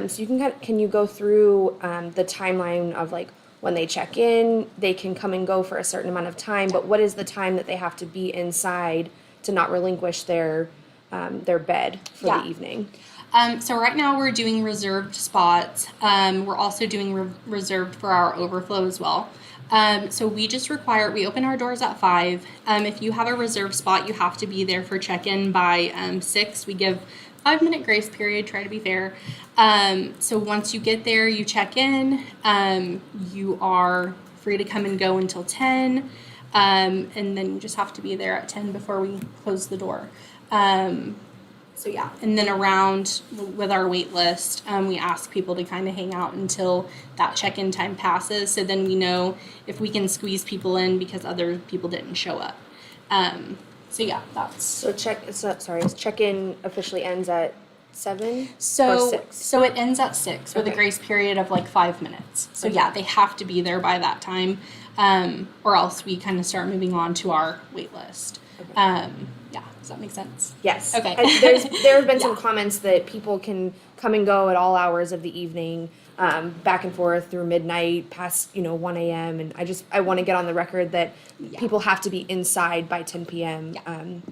So can you go through the timeline of like when they check in, they can come and go for a certain amount of time, but what is the time that they have to be inside to not relinquish their bed for the evening?
So right now we're doing reserved spots. We're also doing reserved for our overflow as well. So we open our doors at 5. If you have a reserved spot, you have to be there for check-in by 6. We give 5-minute grace period, try to be fair. So once you get there, you check in. You are free to come and go until 10. And then you just have to be there at 10 before we close the door. So yeah, and then around with our wait list, we ask people to kind of hang out until that check-in time passes. So then we know if we can squeeze people in because other people didn't show up. So yeah, that's.
So check-in officially ends at 7 or
So
6?
so it ends at 6 with a grace period of like 5 minutes. So yeah, they have to be there by that time, or else we kind of start moving on to our wait list. Yeah, does that make sense?
Yes.
Okay.
And there have been some comments that people can come and go at all hours of the evening, back and forth through midnight, past 1 a.m. And I want to get on the record that people have to be inside by 10 p.m.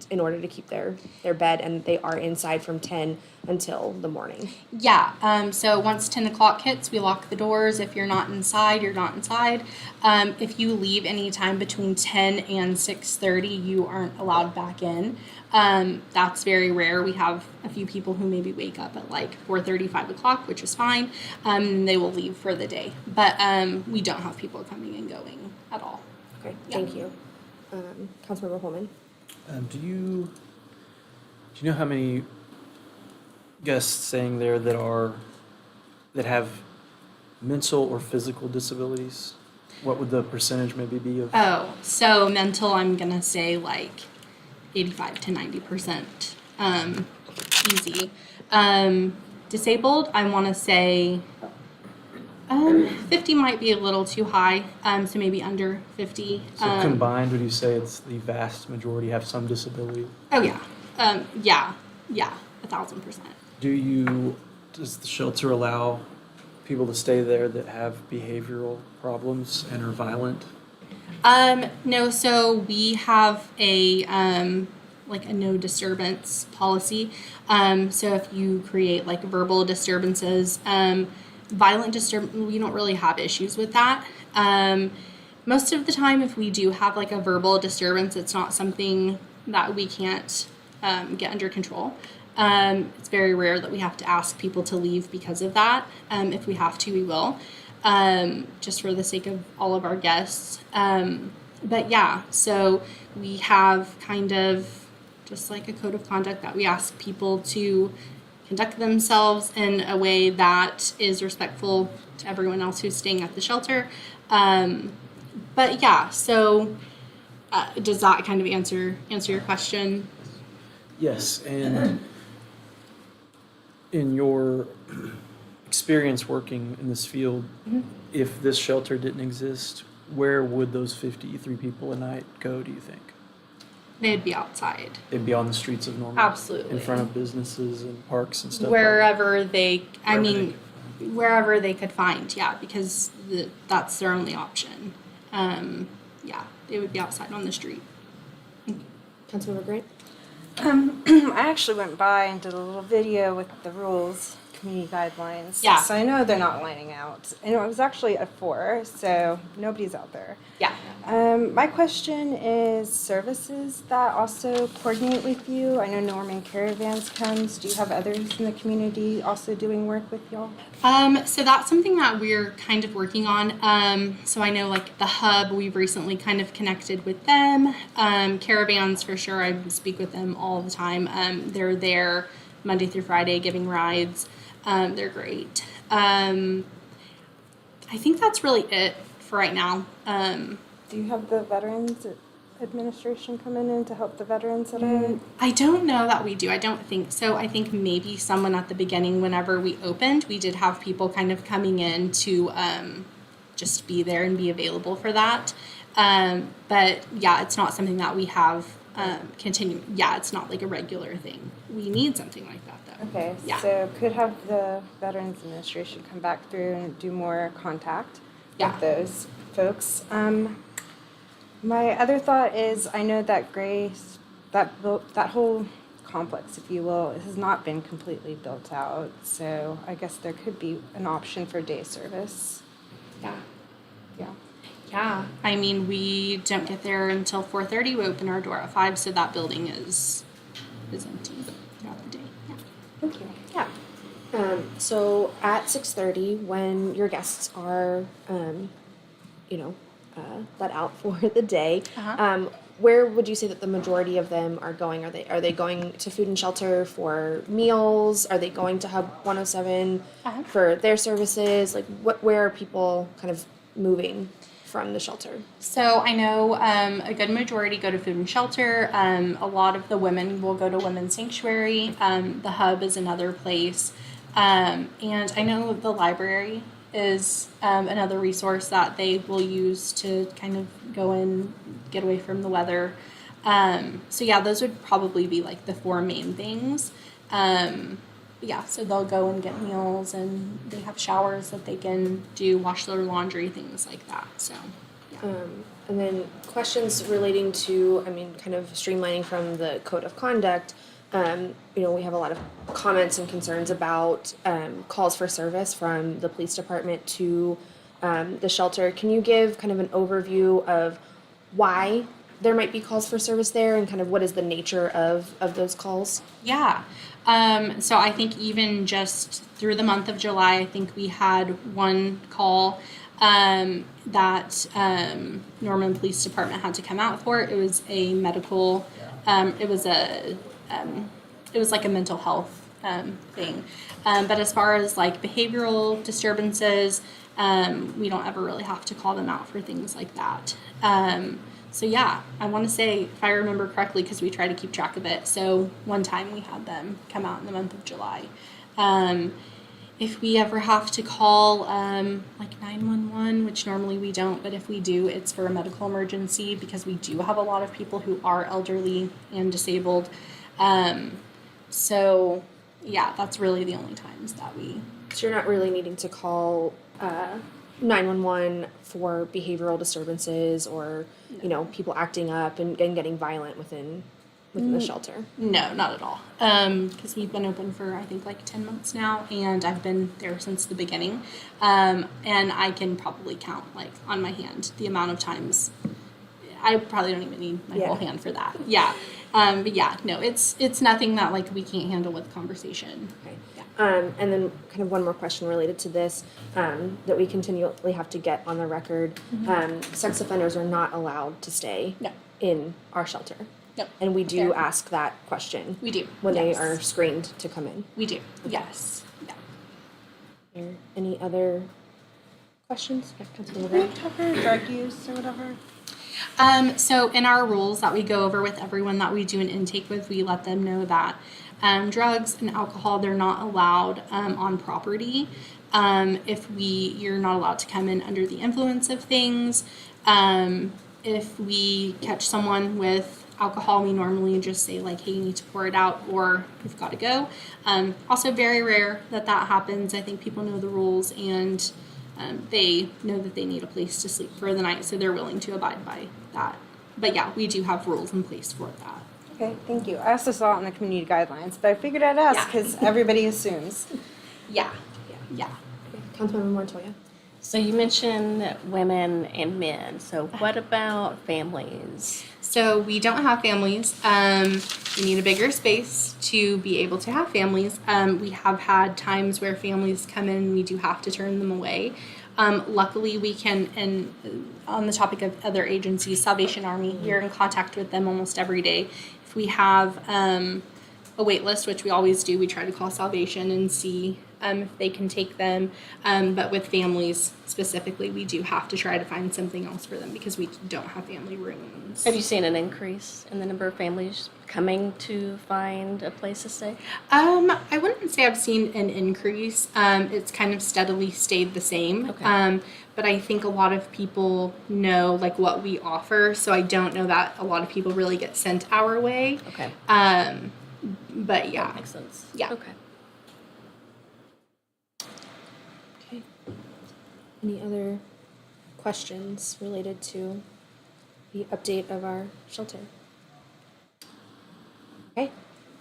In order to keep their bed, and they are inside from 10 until the morning.
Yeah, so once 10 o'clock hits, we lock the doors. If you're not inside, you're not inside. If you leave anytime between 10 and 6:30, you aren't allowed back in. That's very rare. We have a few people who maybe wake up at like 4:30, 5 o'clock, which is fine. They will leave for the day. But we don't have people coming and going at all.
Okay, thank you. Councilmember Holman?
Do you know how many guests staying there that have mental or physical disabilities? What would the percentage maybe be of?
Oh, so mental, I'm going to say like 85 to 90%. Easy. Disabled, I want to say 50 might be a little too high, so maybe under 50.
So combined, would you say it's the vast majority have some disability?
Oh yeah, yeah, 1,000%.
Does the shelter allow people to stay there that have behavioral problems and are violent?
No, so we have a like a no disturbance policy. So if you create like verbal disturbances, violent we don't really have issues with that. Most of the time, if we do have like a verbal disturbance, it's not something that we can't get under control. It's very rare that we have to ask people to leave because of that. If we have to, we will, just for the sake of all of our guests. But yeah, so we have kind of just like a code of conduct that we ask people to conduct themselves in a way that is respectful to everyone else who's staying at the shelter. But yeah, so does that kind of answer your question?
Yes, and in your experience working in this field, if this shelter didn't exist, where would those 53 people a night go, do you think?
They'd be outside.
They'd be on the streets of Norman?
Absolutely.
In front of businesses and parks and stuff?
Wherever wherever they could find, yeah, because that's their only option. Yeah, they would be outside on the street.
Councilmember Grant?
I actually went by and did a little video with the rules, community guidelines.
Yeah.
So I know they're not lining out. And it was actually at 4, so nobody's out there.
Yeah.
My question is services that also coordinate with you. I know Norman Caravans comes. Do you have others in the community also doing work with y'all?
So that's something that we're kind of working on. So I know like the hub, we've recently kind of connected with them. Caravans for sure, I speak with them all the time. They're there Monday through Friday giving rides. They're great. I think that's really it for right now.
Do you have the Veterans Administration coming in to help the veterans that are?
I don't know that we do. I don't think so. I think maybe someone at the beginning, whenever we opened, we did have people kind of coming in to just be there and be available for that. But yeah, it's not something that we have continue. Yeah, it's not like a regular thing. We need something like that though.
Okay,
Yeah.
so could have the Veterans Administration come back through and do more contact
Yeah.
with those folks. My other thought is, I know that that whole complex, if you will, has not been completely built out. So I guess there could be an option for day service.
Yeah.
Yeah.
Yeah. I mean, we don't get there until 4:30. We open our door at 5, so that building is empty throughout the day. Yeah.
Thank you.
Yeah. So at 6:30, when your guests are, let out for the day, where would you say that the majority of them are going? Are they going to food and shelter for meals? Are they going to Hub 107 for their services? Like, where are people kind of moving from the shelter?
So I know a good majority go to food and shelter. A lot of the women will go to Women's Sanctuary. The hub is another place. And I know the library is another resource that they will use to kind of go and get away from the weather. So yeah, those would probably be like the 4 main things. Yeah, so they'll go and get meals and they have showers that they can do, wash their laundry, things like that. So yeah.
And then questions relating to, kind of streamlining from the code of conduct. We have a lot of comments and concerns about calls for service from the police department to the shelter. Can you give kind of an overview of why there might be calls for service there and kind of what is the nature of those calls?
Yeah. So I think even just through the month of July, I think we had one call that Norman Police Department had to come out for. It was a medical, it was like a mental health thing. But as far as like behavioral disturbances, we don't ever really have to call them out for things like that. So yeah, I want to say, if I remember correctly, because we try to keep track of it. So one time we had them come out in the month of July. If we ever have to call like 911, which normally we don't, but if we do, it's for a medical emergency because we do have a lot of people who are elderly and disabled. So yeah, that's really the only times that we.
So you're not really needing to call 911 for behavioral disturbances or, you know, people acting up and getting violent within the shelter?
No, not at all. Because we've been open for I think like 10 months now, and I've been there since the beginning. And I can probably count like on my hand the amount of times. I probably don't even need my whole hand for that. Yeah. But yeah, no, it's nothing that like we can't handle with conversation.
Okay.
Yeah.
And then kind of one more question related to this that we continually have to get on the record. Sex offenders are not allowed to stay
No.
in our shelter.
No.
And we do
Fair.
ask that question.
We do.
When
Yes.
they are screened to come in.
We do. Yes. Yeah.
Are there any other questions? Councilmember
Do we
Gray?
cover drug use or whatever?
So in our rules that we go over with everyone that we do an intake with, we let them know that drugs and alcohol, they're not allowed on property. You're not allowed to come in under the influence of things. If we catch someone with alcohol, we normally just say like, hey, you need to pour it out or you've got to go. Also very rare that happens. I think people know the rules and they know that they need a place to sleep for the night, so they're willing to abide by that. But yeah, we do have rules in place for that.
Okay, thank you. I also saw it in the community guidelines, but I figured I'd ask
Yeah.
because everybody assumes.
Yeah. Yeah.
Councilmember Montoya.
So you mentioned women and men. So what about families?
So we don't have families. We need a bigger space to be able to have families. We have had times where families come in and we do have to turn them away. Luckily, we can, and on the topic of other agencies, Salvation Army, we're in contact with them almost every day. If we have a wait list, which we always do, we try to call Salvation and see if they can take them. But with families specifically, we do have to try to find something else for them because we don't have family rooms.
Have you seen an increase in the number of families coming to find a place to stay?
I wouldn't say I've seen an increase. It's kind of steadily stayed the same.
Okay.
But I think a lot of people know like what we offer, so I don't know that a lot of people really get sent our way.
Okay.
But yeah.
That makes sense.
Yeah.
Okay.
Okay. Any other questions related to the update of our shelter? Okay.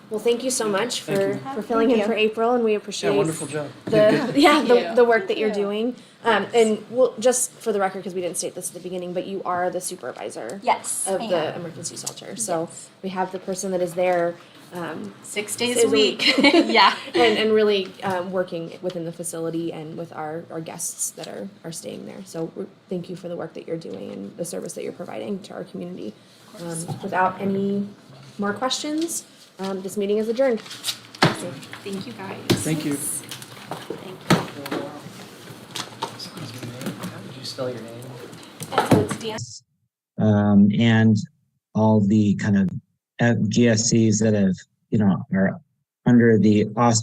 Well, thank you so much for filling in for April, and we appreciate
wonderful job.
the work that you're doing. And we'll just for the record, because we didn't state this at the beginning, but you are the supervisor
Yes.
of
I
the
am.
emergency shelter. So we have the person that is there
6 days a week. Yeah.
and really working within the facility and with our guests that are staying there. So thank you for the work that you're doing and the service that you're providing to our community. Without any more questions, this meeting is adjourned.
Thank you guys.
Thank you.
Thank
How did you spell your name?
you. So it's Dan.
And all the kind of GSCs that have, are under the auspices